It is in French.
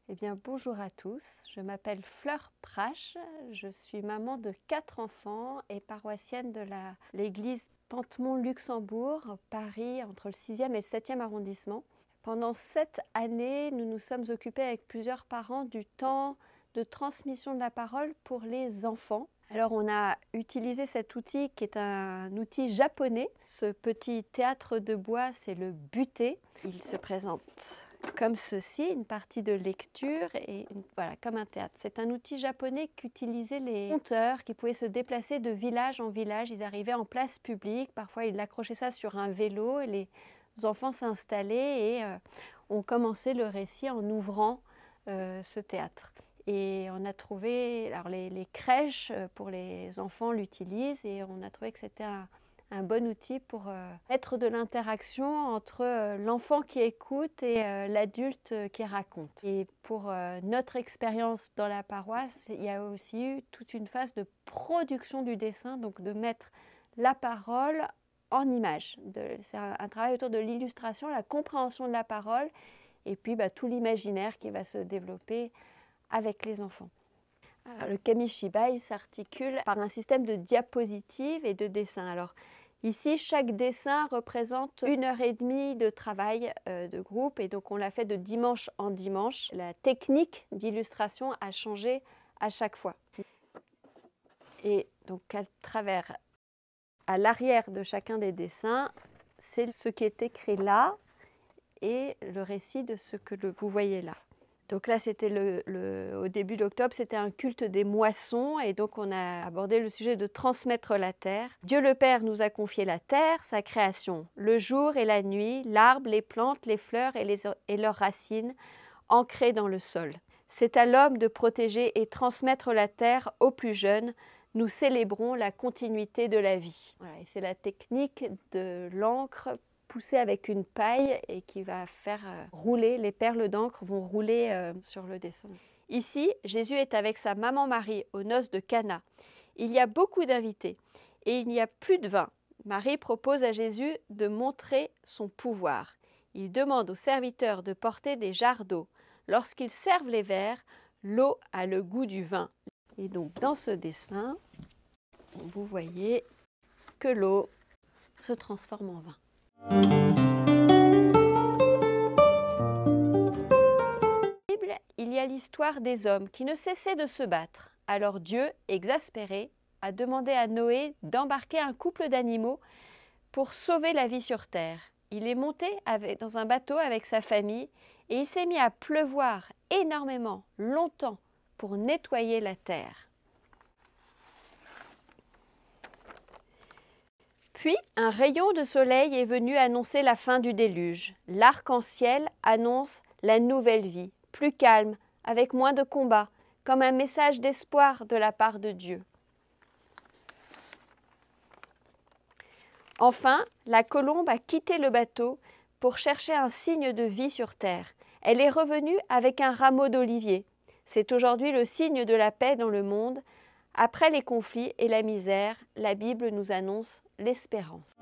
Eh bien, bonjour à tous, je m'appelle Fleur Prache, je suis maman de 4 enfants et paroissienne de l'église Pantemont-Luxembourg, Paris, entre le 6e et le 7e arrondissement. Pendant 7 années, nous nous sommes occupés avec plusieurs parents du temps de transmission de la parole pour les enfants. Alors on a utilisé cet outil qui est un outil japonais. Ce petit théâtre de bois, c'est le butté. Il se présente comme ceci, une partie de lecture et voilà, comme un théâtre. C'est un outil japonais qu'utilisaient les conteurs qui pouvaient se déplacer de village en village. Ils arrivaient en place publique, parfois ils accrochaient ça sur un vélo et les enfants s'installaient et on commençait le récit en ouvrant ce théâtre. Et on a trouvé, alors les crèches pour les enfants l'utilisent et on a trouvé que c'était un bon outil pour mettre de l'interaction entre l'enfant qui écoute et l'adulte qui raconte. Et pour notre expérience dans la paroisse, il y a aussi eu toute une phase de production du dessin, donc de mettre la parole en image. C'est un travail autour de l'illustration, la compréhension de la parole et puis tout l'imaginaire qui va se développer avec les enfants. Alors, le Kamishibai s'articule par un système de diapositives et de dessins. Alors, ici, chaque dessin représente 1h30 de travail de groupe et donc on l'a fait de dimanche en dimanche. La technique d'illustration a changé à chaque fois. Et donc à l'arrière de chacun des dessins, c'est ce qui est écrit là et le récit de ce que vous voyez là. Donc là, c'était au début d'octobre, c'était un culte des moissons et donc on a abordé le sujet de transmettre la terre. Dieu le Père nous a confié la terre, sa création, le jour et la nuit, l'arbre, les plantes, les fleurs et leurs racines, ancrées dans le sol. C'est à l'homme de protéger et transmettre la terre aux plus jeunes. Nous célébrons la continuité de la vie. Voilà, et c'est la technique de l'encre poussée avec une paille et qui va faire rouler, les perles d'encre vont rouler sur le dessin. Ici, Jésus est avec sa maman Marie aux noces de Cana. Il y a beaucoup d'invités et il n'y a plus de vin. Marie propose à Jésus de montrer son pouvoir. Il demande aux serviteurs de porter des jarres d'eau. Lorsqu'ils servent les verres, l'eau a le goût du vin. Et donc dans ce dessin, vous voyez que l'eau se transforme en vin. Il y a l'histoire des hommes qui ne cessaient de se battre. Alors Dieu, exaspéré, a demandé à Noé d'embarquer un couple d'animaux pour sauver la vie sur terre. Il est monté dans un bateau avec sa famille et il s'est mis à pleuvoir énormément, longtemps, pour nettoyer la terre. Puis, un rayon de soleil est venu annoncer la fin du déluge. L'arc-en-ciel annonce la nouvelle vie, plus calme, avec moins de combats, comme un message d'espoir de la part de Dieu. Enfin, la colombe a quitté le bateau pour chercher un signe de vie sur terre. Elle est revenue avec un rameau d'olivier. C'est aujourd'hui le signe de la paix dans le monde. Après les conflits et la misère, la Bible nous annonce l'espérance.